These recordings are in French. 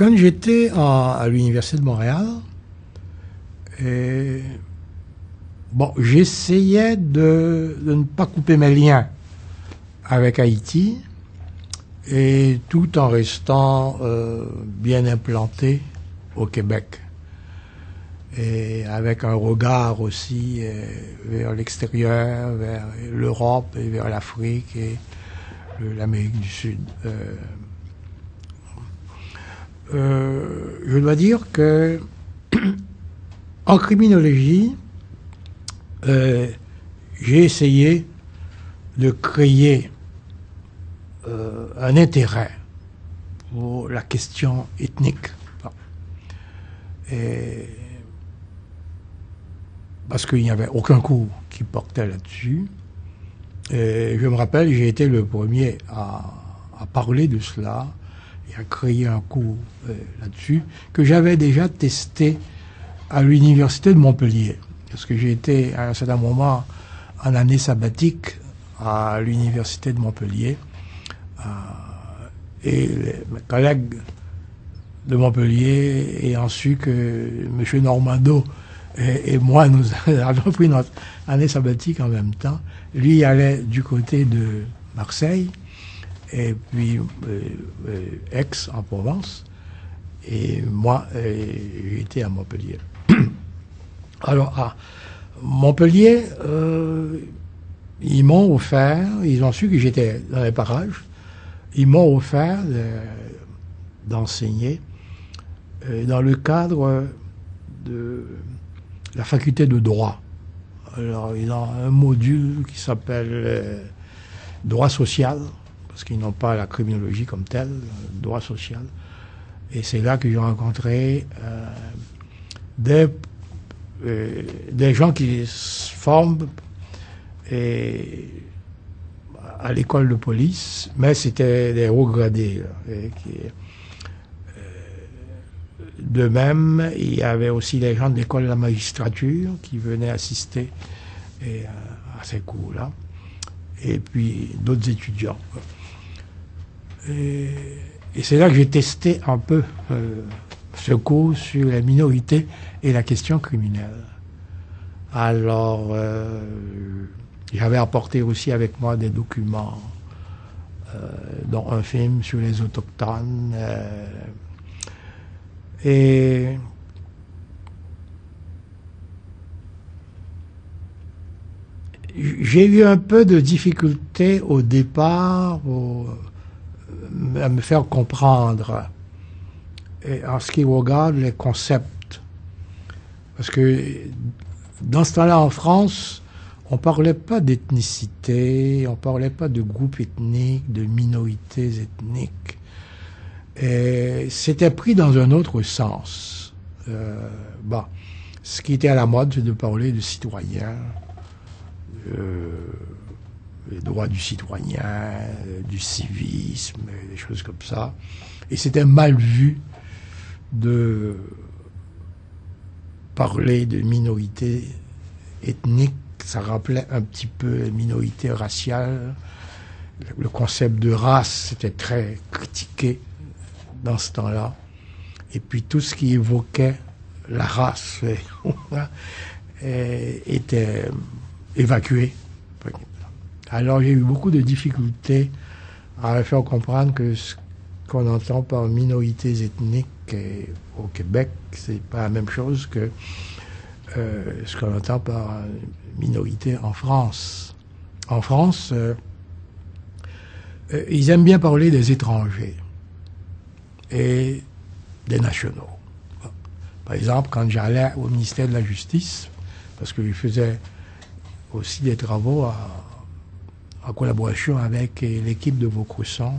Quand j'étais à l'Université de Montréal, bon, j'essayais de ne pas couper mes liens avec Haïti, et tout en restant bien implanté au Québec. Et avec un regard aussi vers l'extérieur, vers l'Europe et vers l'Afrique et l'Amérique du Sud. Je dois dire que en criminologie, j'ai essayé de créer un intérêt pour la question ethnique. Et parce qu'il n'y avait aucun cours qui portait là-dessus. Et je me rappelle, j'ai été le premier à parler de cela et à créer un cours là-dessus que j'avais déjà testé à l'université de Montpellier. Parce que j'ai été à un certain moment en année sabbatique à l'université de Montpellier. Et mes collègues de Montpellier ayant su que M. Normando et moi, nous avons pris notre année sabbatique en même temps. Lui allait du côté de Marseille, et puis Aix en Provence, et moi, j'étais à Montpellier. Alors, à Montpellier, ils m'ont offert, ils ont su que j'étais dans les parages, ils m'ont offert d'enseigner dans le cadre de la faculté de droit. Alors, ils ont un module qui s'appelle droit social, parce qu'ils n'ont pas la criminologie comme telle, droit social. Et c'est là que j'ai rencontré des gens qui se forment à l'école de police, mais c'était des hauts gradés. De même, il y avait aussi les gens de l'école de la magistrature qui venaient assister à ces cours-là, et puis d'autres étudiants. Et c'est là que j'ai testé un peu ce cours sur les minorités et la question criminelle. Alors, j'avais apporté aussi avec moi des documents, dont un film sur les autochtones, et j'ai eu un peu de difficulté au départ à me faire comprendre en ce qui regarde les concepts. Parce que dans ce temps-là, en France, on ne parlait pas d'ethnicité, on ne parlait pas de groupe ethnique, de minorités ethniques. C'était pris dans un autre sens. Bon, ce qui était à la mode, c'est de parler de citoyens, les droits du citoyen, du civisme, des choses comme ça. Et c'était mal vu de parler de minorités ethniques. Ça rappelait un petit peu les minorités raciales. Le concept de race, c'était très critiqué dans ce temps-là. Et puis tout ce qui évoquait la race était évacué. Alors j'ai eu beaucoup de difficultés à faire comprendre que ce qu'on entend par minorités ethniques au Québec, c'est pas la même chose que ce qu'on entend par minorité en France. En France, ils aiment bien parler des étrangers et des nationaux. Par exemple, quand j'allais au ministère de la Justice, parce que je faisais aussi des travaux en collaboration avec l'équipe de Vaucresson,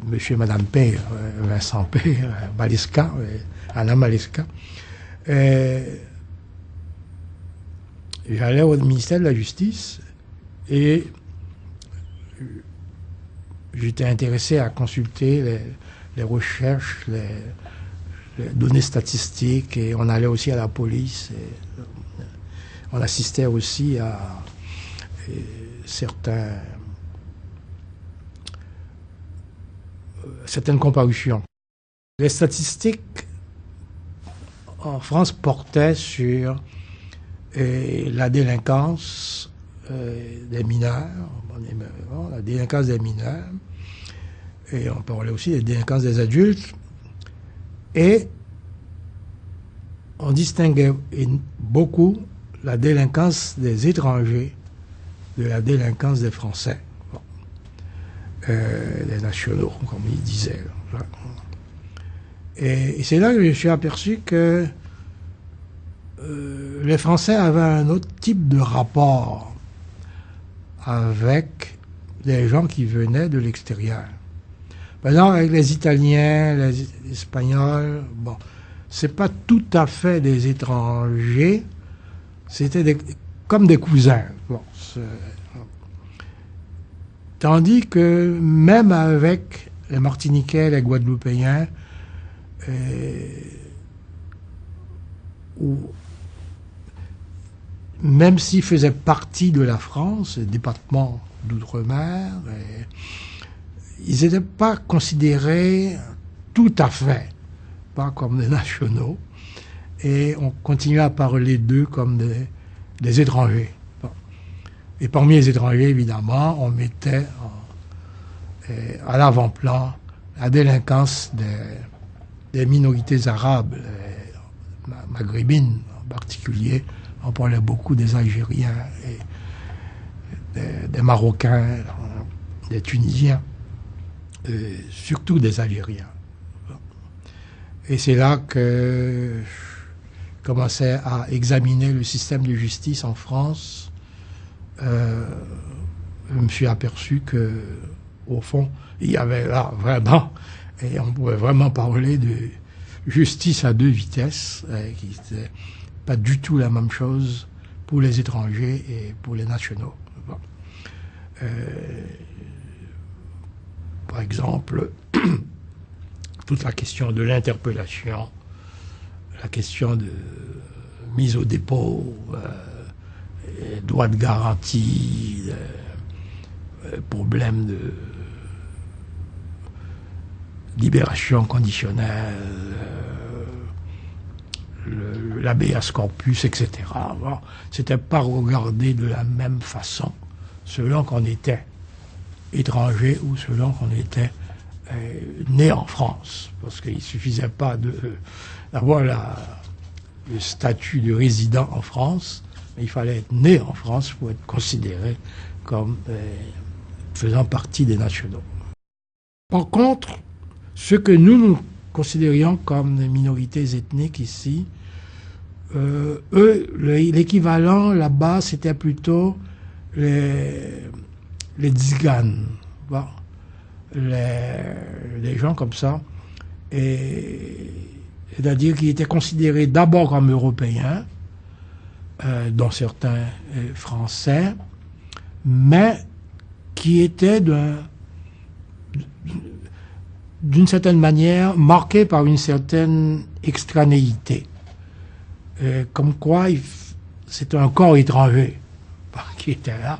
monsieur et madame Père, Vincent Père, Maleska, Anna Maleska. J'allais au ministère de la Justice et j'étais intéressé à consulter les recherches, les données statistiques, et on allait aussi à la police. On assistait aussi à certaines comparutions. Les statistiques en France portaient sur la délinquance des mineurs, la délinquance des mineurs, et on parlait aussi des délinquances des adultes, et on distinguait beaucoup la délinquance des étrangers de la délinquance des Français, des nationaux, comme ils disaient. Et c'est là que je me suis aperçu que les Français avaient un autre type de rapport avec les gens qui venaient de l'extérieur. Par exemple, avec les Italiens, les Espagnols, bon, c'est pas tout à fait des étrangers, c'était comme des cousins. Bon, tandis que même avec les Martiniquais, les Guadeloupéens, même s'ils faisaient partie de la France, le département d'outre-mer, ils n'étaient pas considérés tout à fait, pas comme des nationaux, et on continuait à parler d'eux comme des étrangers. Bon. Et parmi les étrangers, évidemment, on mettait à l'avant-plan la délinquance des minorités arabes, maghrébines en particulier. On parlait beaucoup des Algériens, et des Marocains, des Tunisiens, surtout des Algériens. Et c'est là que je commençais à examiner le système de justice en France. Je me suis aperçu que, au fond, il y avait là vraiment, et on pouvait vraiment parler de justice à deux vitesses, qui n'était pas du tout la même chose pour les étrangers et pour les nationaux. Bon. Par exemple, toute la question de l'interpellation, la question de mise au dépôt, droit de garantie, problème de libération conditionnelle, l'habeas corpus, etc. Bon, c'était pas regardé de la même façon selon qu'on était étranger ou selon qu'on était né en France, parce qu'il suffisait pas d'avoir le statut de résident en France, mais il fallait être né en France pour être considéré comme faisant partie des nationaux. Par contre, ce que nous considérions comme des minorités ethniques ici, eux, l'équivalent là-bas, c'était plutôt les tziganes, bon, les gens comme ça, c'est-à-dire qu'ils étaient considérés d'abord comme européens, dont certains français, mais qui étaient d'une certaine manière marqués par une certaine extranéité. Comme quoi c'était un corps étranger qui était là,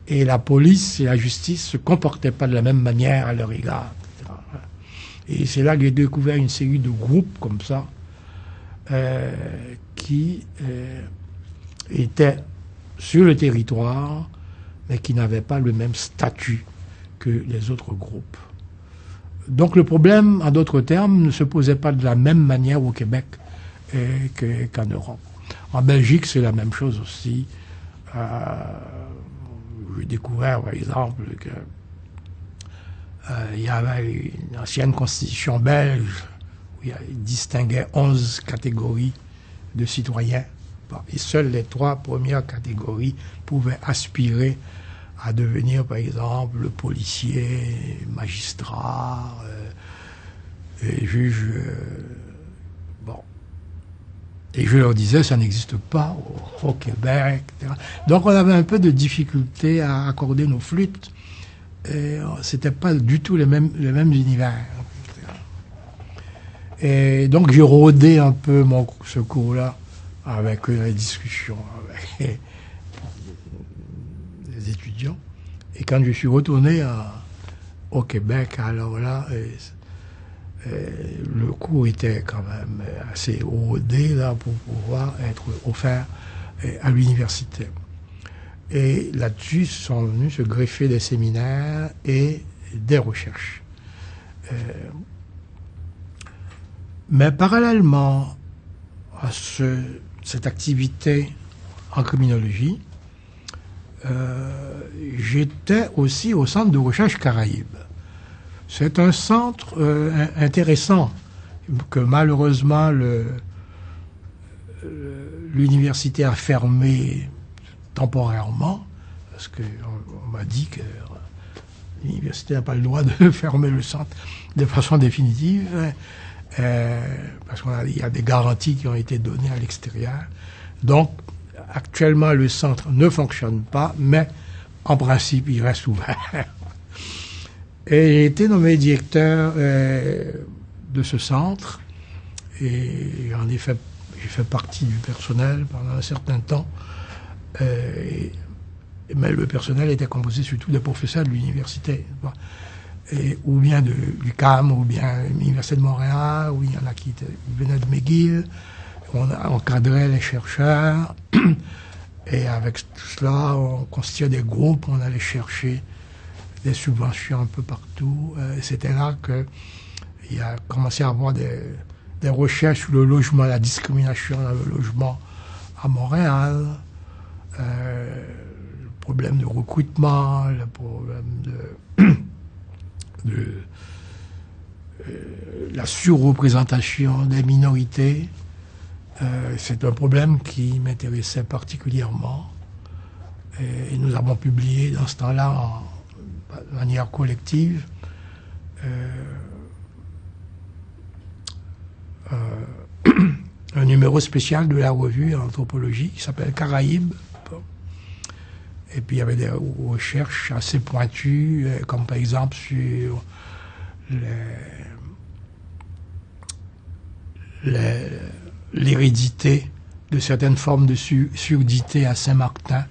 et la police et la justice se comportaient pas de la même manière à leur égard, etc. Et c'est là que j'ai découvert une série de groupes comme ça qui étaient sur le territoire, mais qui n'avaient pas le même statut que les autres groupes. Donc le problème, en d'autres termes, ne se posait pas de la même manière au Québec qu'en Europe. En Belgique, c'est la même chose aussi. J'ai découvert, par exemple, que il y avait une ancienne constitution belge où il distinguait 11 catégories de citoyens. Et seules les 3 premières catégories pouvaient aspirer à devenir, par exemple, policier, magistrat, juge. Bon. Et je leur disais, ça n'existe pas au Québec, etc. Donc on avait un peu de difficulté à accorder nos flûtes. Et c'était pas du tout les mêmes univers. Et donc j'ai rodé un peu ce cours-là avec les discussions avec les étudiants. Et quand je suis retourné au Québec, alors là, Le cours était quand même assez rodé là pour pouvoir être offert à l'université. Et là-dessus sont venus se greffer des séminaires et des recherches. Mais parallèlement à cette activité en criminologie, j'étais aussi au Centre de recherche Caraïbes. C'est un centre intéressant que malheureusement l'université a fermé temporairement, parce qu'on m'a dit que l'université n'a pas le droit de fermer le centre de façon définitive, parce qu'il y a des garanties qui ont été données à l'extérieur. Donc, actuellement, le centre ne fonctionne pas, mais en principe, il reste ouvert. Et j'ai été nommé directeur de ce centre, et j'ai fait partie du personnel pendant un certain temps. Mais le personnel était composé surtout de professeurs de l'université, ou bien de l'UQAM, ou bien de l'Université de Montréal, où il y en a qui venaient de McGill. On encadrait les chercheurs, et avec tout cela, on constituait des groupes, on allait chercher des subventions un peu partout. C'était là qu'il a commencé à avoir des recherches sur le logement, la discrimination dans le logement à Montréal, le problème de recrutement, le problème de la surreprésentation des minorités. C'est un problème qui m'intéressait particulièrement. Et nous avons publié dans ce temps-là, de manière collective, un numéro spécial de la revue Anthropologie qui s'appelle Caraïbes. Et puis il y avait des recherches assez pointues, comme par exemple sur l'hérédité de certaines formes de surdité à Saint-Martin.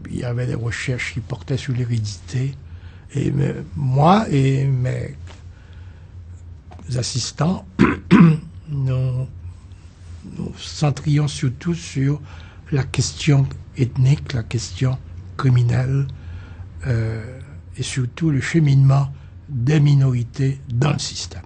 Il y avait des recherches qui portaient sur l'hérédité. Et moi et mes assistants, nous centrions surtout sur la question ethnique, la question criminelle, et surtout le cheminement des minorités dans le système.